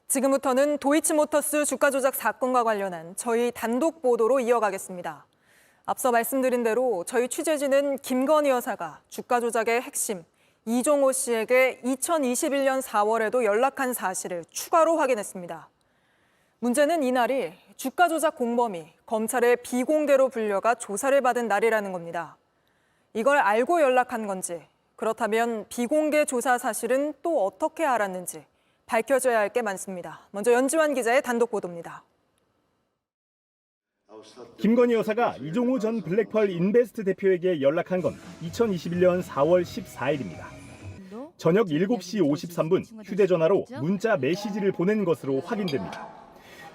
지금부터는 도이치모터스 주가 조작 사건과 관련한 저희 단독 보도로 이어가겠습니다. 앞서 말씀드린 대로 저희 취재진은 김건희 여사가 주가 조작의 핵심 이종호 씨에게 2021년 4월에도 연락한 사실을 추가로 확인했습니다. 문제는 이날이 주가 조작 공범이 검찰에 비공개로 불려가 조사를 받은 날이라는 겁니다. 이걸 알고 연락한 건지, 그렇다면 비공개 조사 사실은 또 어떻게 알았는지 밝혀져야 할 게 많습니다. 먼저 연지환 기자의 단독 보도입니다. 김건희 여사가 이종호 전 블랙펄 인베스트 대표에게 연락한 건 2021년 4월 14일입니다. 저녁 7시 53분 휴대전화로 문자 메시지를 보낸 것으로 확인됩니다.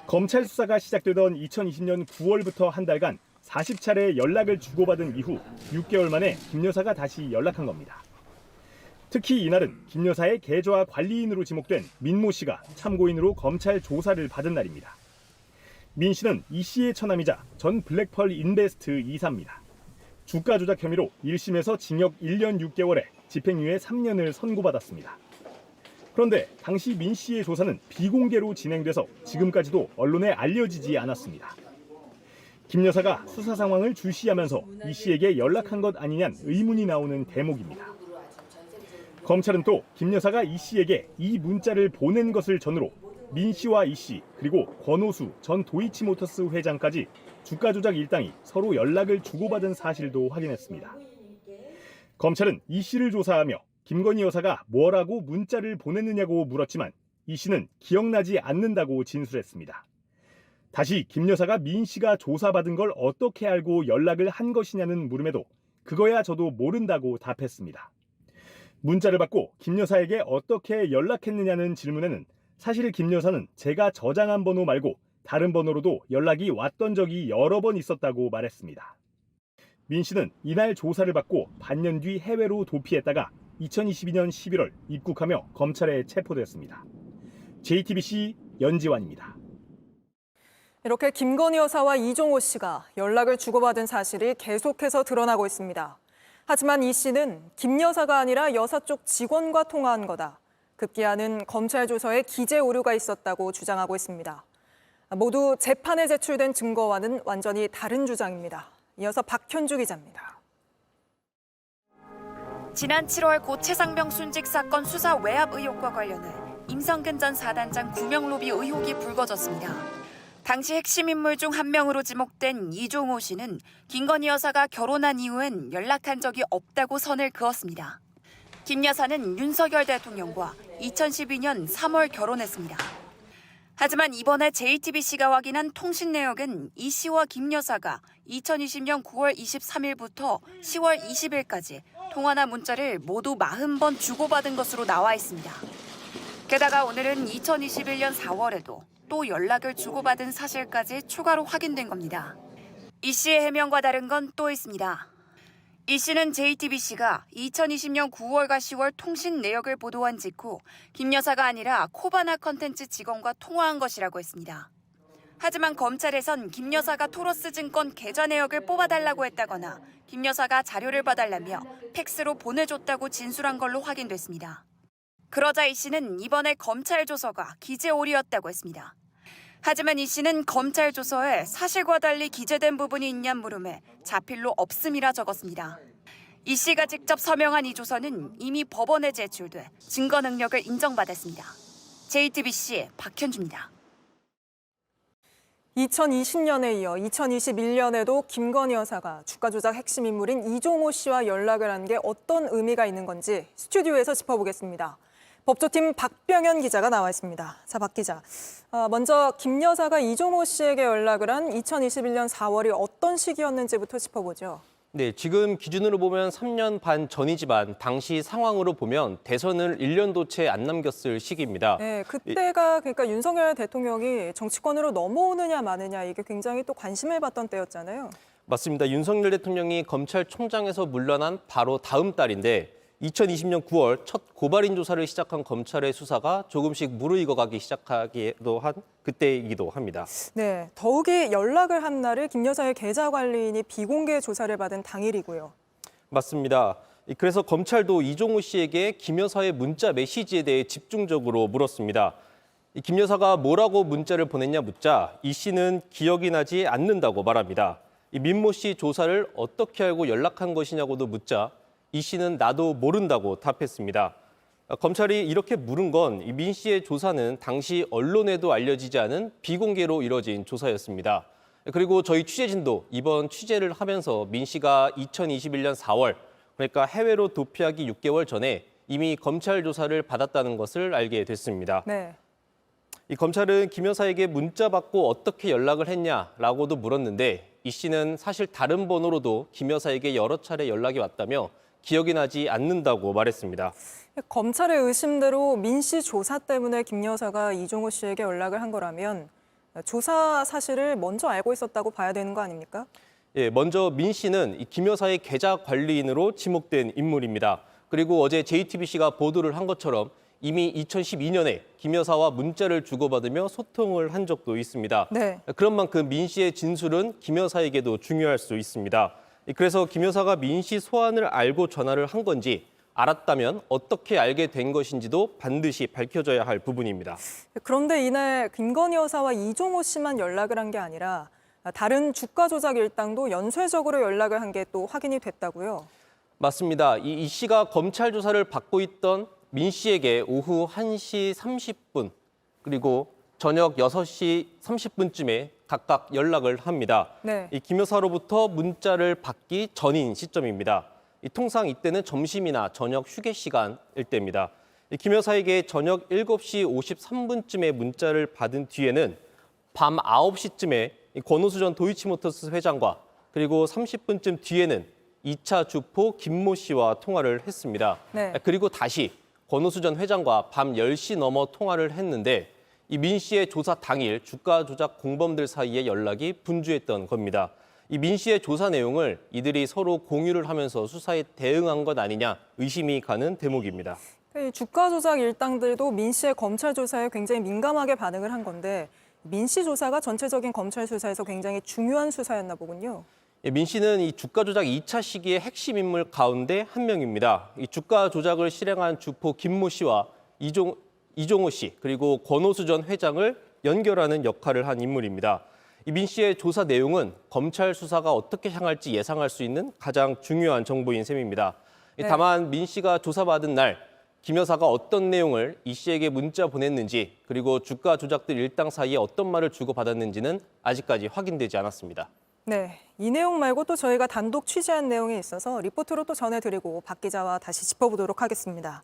검찰 수사가 시작되던 2020년 9월부터 한 달간 40차례 연락을 주고받은 이후 6개월 만에 김 여사가 다시 연락한 겁니다. 특히 이날은 김 여사의 계좌 관리인으로 지목된 민모 씨가 참고인으로 검찰 조사를 받은 날입니다. 민 씨는 이 씨의 처남이자 전 블랙펄 인베스트 이사입니다. 주가 조작 혐의로 1심에서 징역 1년 6개월에 집행유예 3년을 선고받았습니다. 그런데 당시 민 씨의 조사는 비공개로 진행돼서 지금까지도 언론에 알려지지 않았습니다. 김 여사가 수사 상황을 주시하면서 이 씨에게 연락한 것 아니냐는 의문이 나오는 대목입니다. 검찰은 또 김 여사가 이 씨에게 이 문자를 보낸 것을 전후로 민 씨와 이 씨 그리고 권오수 전 도이치모터스 회장까지 주가 조작 일당이 서로 연락을 주고받은 사실도 확인했습니다. 검찰은 이 씨를 조사하며 김건희 여사가 뭐라고 문자를 보냈느냐고 물었지만 이 씨는 기억나지 않는다고 진술했습니다. 다시 김 여사가 민 씨가 조사받은 걸 어떻게 알고 연락을 한 것이냐는 물음에도 그거야 저도 모른다고 답했습니다. 문자를 받고 김 여사에게 어떻게 연락했느냐는 질문에는 사실 김 여사는 제가 저장한 번호 말고 다른 번호로도 연락이 왔던 적이 여러 번 있었다고 말했습니다. 민 씨는 이날 조사를 받고 반년 뒤 해외로 도피했다가 2022년 11월 입국하며 검찰에 체포됐습니다. JTBC 연지환입니다. 이렇게 김건희 여사와 이종호 씨가 연락을 주고받은 사실이 계속해서 드러나고 있습니다. 하지만 이 씨는 김 여사가 아니라 여사 쪽 직원과 통화한 거다. 급기야는 검찰 조서에 기재 오류가 있었다고 주장하고 있습니다. 모두 재판에 제출된 증거와는 완전히 다른 주장입니다. 이어서 박현주 기자입니다. 지난 7월 고 최상병 순직 사건 수사 외압 의혹과 관련해 임성근 전 사단장 구명 로비 의혹이 불거졌습니다. 당시 핵심 인물 중 한 명으로 지목된 이종호 씨는 김건희 여사가 결혼한 이후엔 연락한 적이 없다고 선을 그었습니다. 김 여사는 윤석열 대통령과 2012년 3월 결혼했습니다. 하지만 이번에 JTBC가 확인한 통신 내역은 이 씨와 김 여사가 2020년 9월 23일부터 10월 20일까지 통화나 문자를 모두 40번 주고받은 것으로 나와 있습니다. 게다가 오늘은 2021년 4월에도 또 연락을 주고받은 사실까지 추가로 확인된 겁니다. 이 씨의 해명과 다른 건 또 있습니다. 이 씨는 JTBC가 2020년 9월과 10월 통신 내역을 보도한 직후 김 여사가 아니라 코바나 컨텐츠 직원과 통화한 것이라고 했습니다. 하지만 검찰에선 김 여사가 토로스 증권 계좌 내역을 뽑아달라고 했다거나 김 여사가 자료를 봐달라며 팩스로 보내줬다고 진술한 걸로 확인됐습니다. 그러자 이 씨는 이번에 검찰 조서가 기재 오류였다고 했습니다. 하지만 이 씨는 검찰 조서에 사실과 달리 기재된 부분이 있냔 물음에 자필로 없음이라 적었습니다. 이 씨가 직접 서명한 이 조서는 이미 법원에 제출돼 증거 능력을 인정받았습니다. JTBC 박현주입니다. 2020년에 이어 2021년에도 김건희 여사가 주가 조작 핵심 인물인 이종호 씨와 연락을 한 게 어떤 의미가 있는 건지 스튜디오에서 짚어보겠습니다. 법조팀 박병현 기자가 나와 있습니다. 자, 박 기자. 먼저 김 여사가 이종호 씨에게 연락을 한 2021년 4월이 어떤 시기였는지부터 짚어보죠. 네, 지금 기준으로 보면 3년 반 전이지만 당시 상황으로 보면 대선을 1년도 채 안 남겼을 시기입니다. 네, 그때가 그러니까 윤석열 대통령이 정치권으로 넘어오느냐 마느냐 이게 굉장히 또 관심을 받던 때였잖아요. 맞습니다. 윤석열 대통령이 검찰총장에서 물러난 바로 다음 달인데 2020년 9월 첫 고발인 조사를 시작한 검찰의 수사가 조금씩 무르익어가기 시작하기도 한 그때이기도 합니다. 네, 더욱이 연락을 한 날을 김 여사의 계좌 관리인이 비공개 조사를 받은 당일이고요. 맞습니다. 그래서 검찰도 이종호 씨에게 김 여사의 문자 메시지에 대해 집중적으로 물었습니다. 김 여사가 뭐라고 문자를 보냈냐 묻자 이 씨는 기억이 나지 않는다고 말합니다. 이 민모 씨 조사를 어떻게 알고 연락한 것이냐고도 묻자 이 씨는 나도 모른다고 답했습니다. 검찰이 이렇게 물은 건 이 민 씨의 조사는 당시 언론에도 알려지지 않은 비공개로 이뤄진 조사였습니다. 그리고 저희 취재진도 이번 취재를 하면서 민 씨가 2021년 4월, 그러니까 해외로 도피하기 6개월 전에 이미 검찰 조사를 받았다는 것을 알게 됐습니다. 네. 이 검찰은 김 여사에게 문자 받고 어떻게 연락을 했냐라고도 물었는데 이 씨는 사실 다른 번호로도 김 여사에게 여러 차례 연락이 왔다며 기억이 나지 않는다고 말했습니다. 검찰의 의심대로 민 씨 조사 때문에 김 여사가 이종호 씨에게 연락을 한 거라면 조사 사실을 먼저 알고 있었다고 봐야 되는 거 아닙니까? 예, 먼저 민 씨는 이 김 여사의 계좌 관리인으로 지목된 인물입니다. 그리고 어제 JTBC가 보도를 한 것처럼 이미 2012년에 김 여사와 문자를 주고받으며 소통을 한 적도 있습니다. 네. 그런 만큼 민 씨의 진술은 김 여사에게도 중요할 수 있습니다. 그래서 김 여사가 민 씨 소환을 알고 전화를 한 건지 알았다면 어떻게 알게 된 것인지도 반드시 밝혀져야 할 부분입니다. 그런데 이날 김건희 여사와 이종호 씨만 연락을 한 게 아니라 다른 주가 조작 일당도 연쇄적으로 연락을 한 게 또 확인이 됐다고요. 맞습니다. 이 씨가 검찰 조사를 받고 있던 민 씨에게 오후 1시 30분 그리고 저녁 6시 30분쯤에 각각 연락을 합니다. 네. 이 김 여사로부터 문자를 받기 전인 시점입니다. 통상 이때는 점심이나 저녁 휴게 시간일 때입니다. 김 여사에게 저녁 7시 53분쯤에 문자를 받은 뒤에는 밤 9시쯤에 권오수 전 도이치모터스 회장과 그리고 30분쯤 뒤에는 2차 주포 김모 씨와 통화를 했습니다. 네. 그리고 다시 권오수 전 회장과 밤 10시 넘어 통화를 했는데 이 민 씨의 조사 당일 주가 조작 공범들 사이에 연락이 분주했던 겁니다. 이 민 씨의 조사 내용을 이들이 서로 공유를 하면서 수사에 대응한 것 아니냐 의심이 가는 대목입니다. 이 주가 조작 일당들도 민 씨의 검찰 조사에 굉장히 민감하게 반응을 한 건데 민 씨 조사가 전체적인 검찰 수사에서 굉장히 중요한 수사였나 보군요. 민 씨는 이 주가 조작 2차 시기의 핵심 인물 가운데 한 명입니다. 이 주가 조작을 실행한 주포 김모 씨와 이종호 씨 그리고 권오수 전 회장을 연결하는 역할을 한 인물입니다. 이 민 씨의 조사 내용은 검찰 수사가 어떻게 향할지 예상할 수 있는 가장 중요한 정보인 셈입니다. 네. 다만 민 씨가 조사받은 날 김 여사가 어떤 내용을 이 씨에게 문자 보냈는지 그리고 주가 조작들 일당 사이에 어떤 말을 주고받았는지는 아직까지 확인되지 않았습니다. 네, 이 내용 말고 또 저희가 단독 취재한 내용이 있어서 리포트로 또 전해드리고 박 기자와 다시 짚어보도록 하겠습니다.